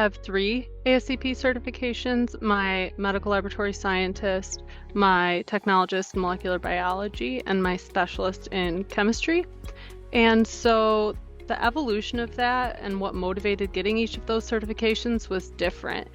have 3 ASCP certifications: my medical laboratory scientist, my technologist in molecular biology, and my specialist in chemistry. And so the evolution of that and what motivated getting each of those certifications was different.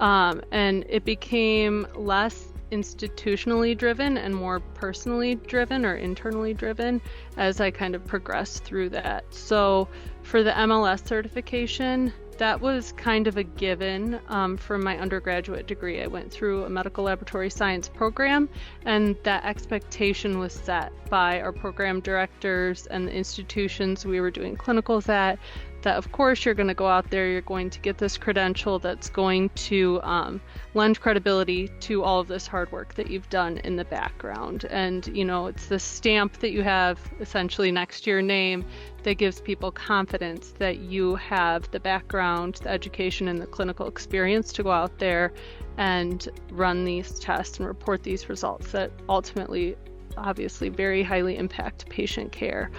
And it became less institutionally driven and more personally driven or internally driven as I kind of progressed through that. So for the MLS certification, that was kind of a given for my undergraduate degree. I went through a medical laboratory science program, and that expectation was set by our program directors and the institutions we were doing clinicals at, that of course you're going to go out there, you're going to get this credential that's going to lend credibility to all of this hard work that you've done in the background. And it's the stamp that you have essentially next to your name that gives people confidence that you have the background, the education, and the clinical experience to go out there and run these tests and report these results that ultimately, obviously, very highly impact patient care.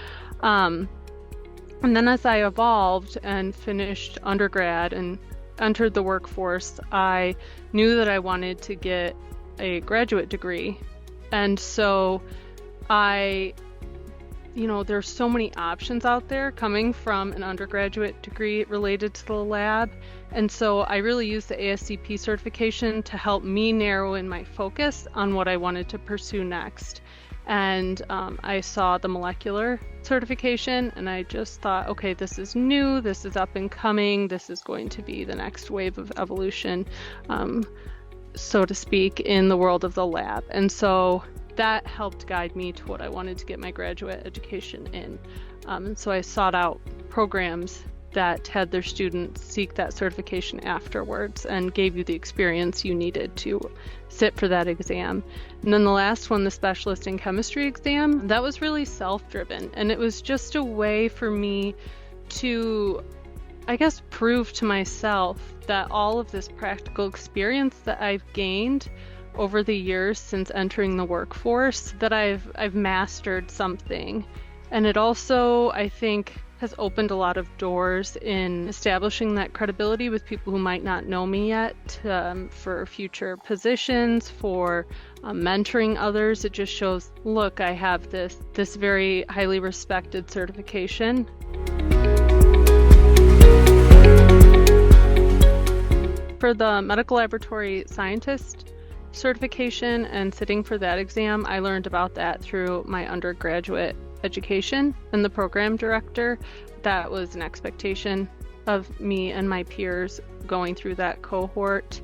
And then as I evolved and finished undergrad and entered the workforce, I knew that I wanted to get a graduate degree. And so there's so many options out there coming from an undergraduate degree related to the lab. And so I really used the ASCP certification to help me narrow in my focus on what I wanted to pursue next. And I saw the molecular certification, and I just thought, okay, this is new, this is up and coming, this is going to be the next wave of evolution, so to speak, in the world of the lab. And so that helped guide me to what I wanted to get my graduate education in. And so I sought out programs that had their students seek that certification afterwards and gave you the experience you needed to sit for that exam. And then the last one, the specialist in chemistry exam, that was really self-driven, and it was just a way for me to, I guess, prove to myself that all of this practical experience that I've gained over the years since entering the workforce, that I've mastered something. And it also, I think, has opened a lot of doors in establishing that credibility with people who might not know me yet, for future positions, for mentoring others. It just shows, look, I have this very highly respected certification. For the medical laboratory scientist certification and sitting for that exam, I learned about that through my undergraduate education and the program director. That was an expectation of me and my peers going through that cohort.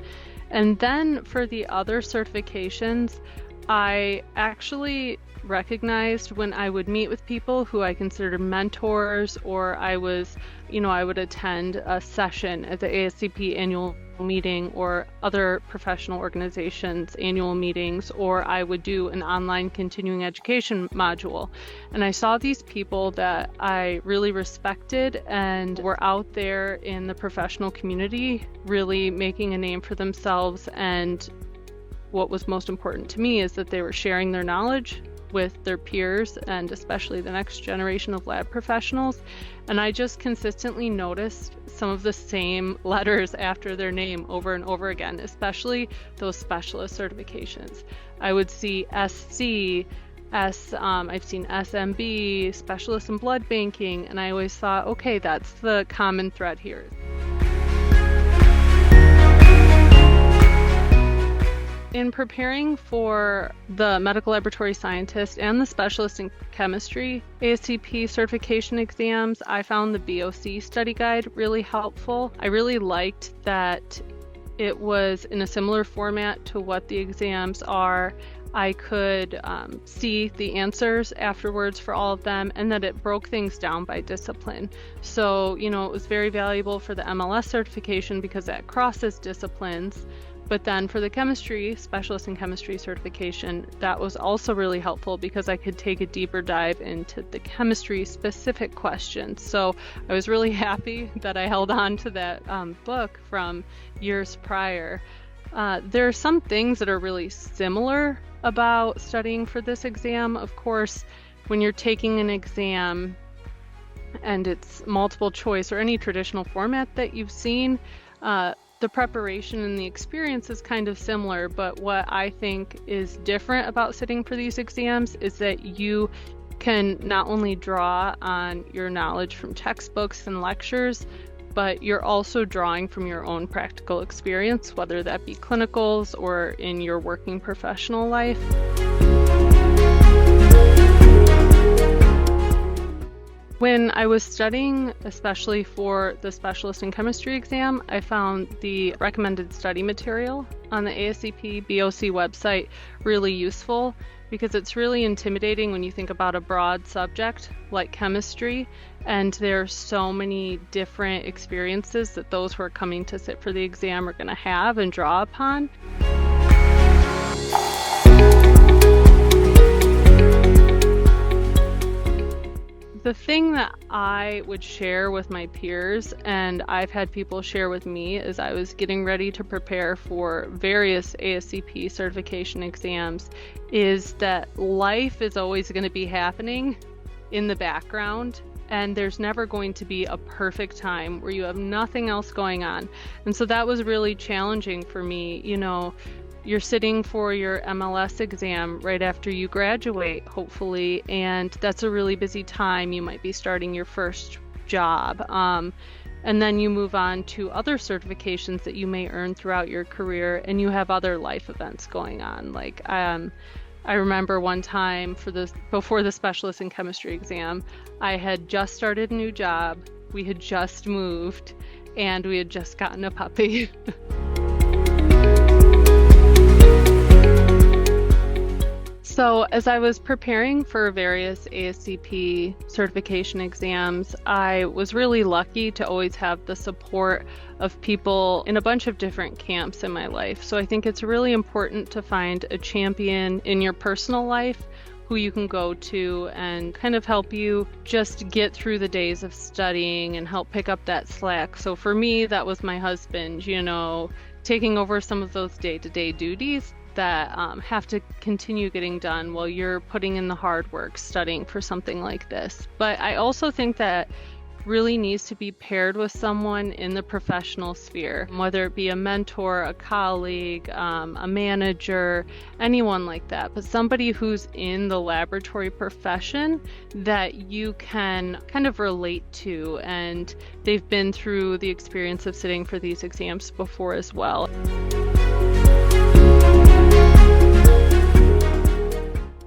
And then for the other certifications, I actually recognized when I would meet with people who I considered mentors, or I would attend a session at the ASCP annual meeting or other professional organizations' annual meetings, or I would do an online continuing education module. And I saw these people that I really respected and were out there in the professional community, really making a name for themselves. And what was most important to me is that they were sharing their knowledge with their peers and especially the next generation of lab professionals. And I just consistently noticed some of the same letters after their name over and over again, especially those specialist certifications. I would see SC, I've seen SMB, specialist in blood banking, and I always thought, okay, that's the common thread here. In preparing for the medical laboratory scientist and the specialist in chemistry ASCP certification exams, I found the BOC study guide really helpful. I really liked that it was in a similar format to what the exams are. I could see the answers afterwards for all of them, and that it broke things down by discipline. So, it was very valuable for the MLS certification because that crosses disciplines. But then for the chemistry, specialist in chemistry certification, that was also really helpful because I could take a deeper dive into the chemistry specific questions. So I was really happy that I held on to that book from years prior. There are some things that are really similar about studying for this exam. Of course, when you're taking an exam and it's multiple choice or any traditional format that you've seen, The preparation and the experience is kind of similar, but what I think is different about sitting for these exams is that you can not only draw on your knowledge from textbooks and lectures, but you're also drawing from your own practical experience, whether that be clinicals or in your working professional life. When I was studying, especially for the specialist in chemistry exam, I found the recommended study material on the ASCP BOC website really useful, because it's really intimidating when you think about a broad subject like chemistry, and there are so many different experiences that those who are coming to sit for the exam are going to have and draw upon. The thing that I would share with my peers, and I've had people share with me as I was getting ready to prepare for various ASCP certification exams, is that life is always going to be happening in the background, and there's never going to be a perfect time where you have nothing else going on. And so that was really challenging for me. You're sitting for your MLS exam right after you graduate, hopefully, and that's a really busy time. You might be starting your first job, and then you move on to other certifications that you may earn throughout your career, and you have other life events going on. Like, I remember one time before the specialist in chemistry exam, I had just started a new job, we had just moved, and we had just gotten a puppy. So as I was preparing for various ASCP certification exams, I was really lucky to always have the support of people in a bunch of different camps in my life. So I think it's really important to find a champion in your personal life who you can go to and kind of help you just get through the days of studying and help pick up that slack. So for me, that was my husband, taking over some of those day-to-day duties that have to continue getting done while you're putting in the hard work studying for something like this. But I also think that really needs to be paired with someone in the professional sphere, whether it be a mentor, a colleague, a manager, anyone like that, but somebody who's in the laboratory profession that you can kind of relate to, and they've been through the experience of sitting for these exams before as well.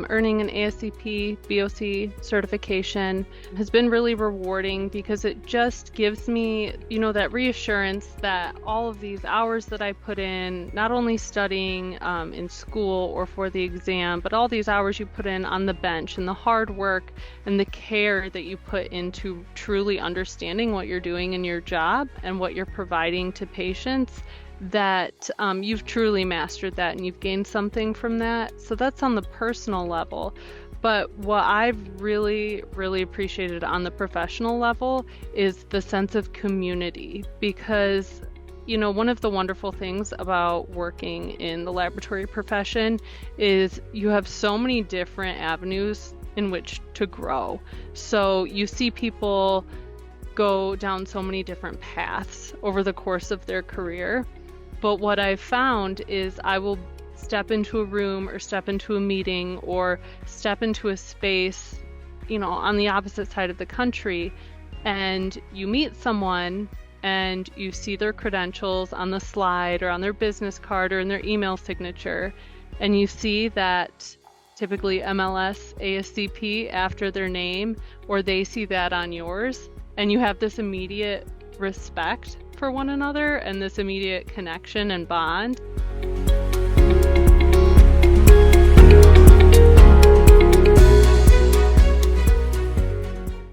Earning an ASCP BOC certification has been really rewarding because it just gives me, that reassurance that all of these hours that I put in, not only studying in school or for the exam, but all these hours you put in on the bench and the hard work and the care that you put into truly understanding what you're doing in your job and what you're providing to patients, that you've truly mastered that and you've gained something from that. So that's on the personal level. But what I've really, really appreciated on the professional level is the sense of community, because one of the wonderful things about working in the laboratory profession is you have so many different avenues in which to grow. So you see people go down so many different paths over the course of their career. But what I've found is I will step into a room or step into a meeting or step into a space, on the opposite side of the country, and you meet someone and you see their credentials on the slide or on their business card or in their email signature, and you see that typically MLS, ASCP after their name, or they see that on yours, and you have this immediate respect for one another and this immediate connection and bond.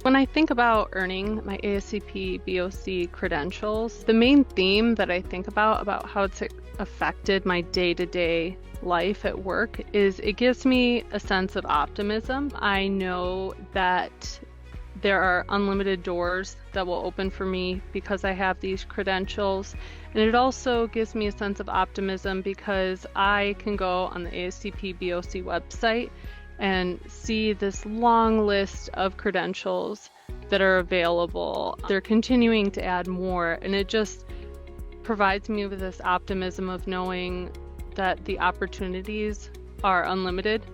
When I think about earning my ASCP BOC credentials, the main theme that I think about how it's affected my day-to-day life at work is it gives me a sense of optimism. I know that there are unlimited doors that will open for me because I have these credentials. And it also gives me a sense of optimism because I can go on the ASCP BOC website and see this long list of credentials that are available. They're continuing to add more, and it just provides me with this optimism of knowing that the opportunities are unlimited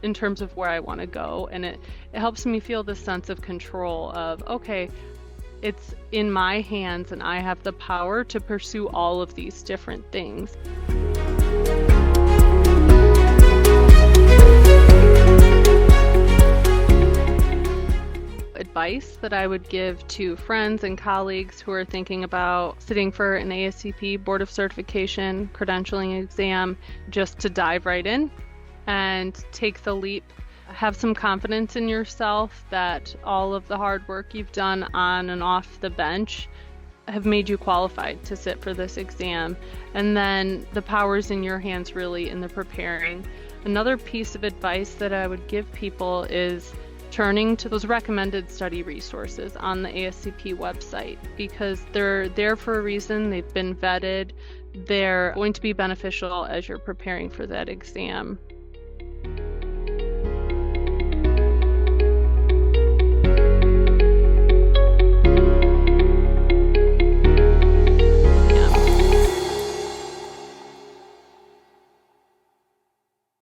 in terms of where I want to go. And it helps me feel this sense of control of, okay, it's in my hands and I have the power to pursue all of these different things. Advice that I would give to friends and colleagues who are thinking about sitting for an ASCP Board of Certification credentialing exam, just to dive right in and take the leap. Have some confidence in yourself that all of the hard work you've done on and off the bench have made you qualified to sit for this exam. And then the power's in your hands really in the preparing. Another piece of advice that I would give people is turning to those recommended study resources on the ASCP website, because they're there for a reason. They've been vetted. They're going to be beneficial as you're preparing for that exam.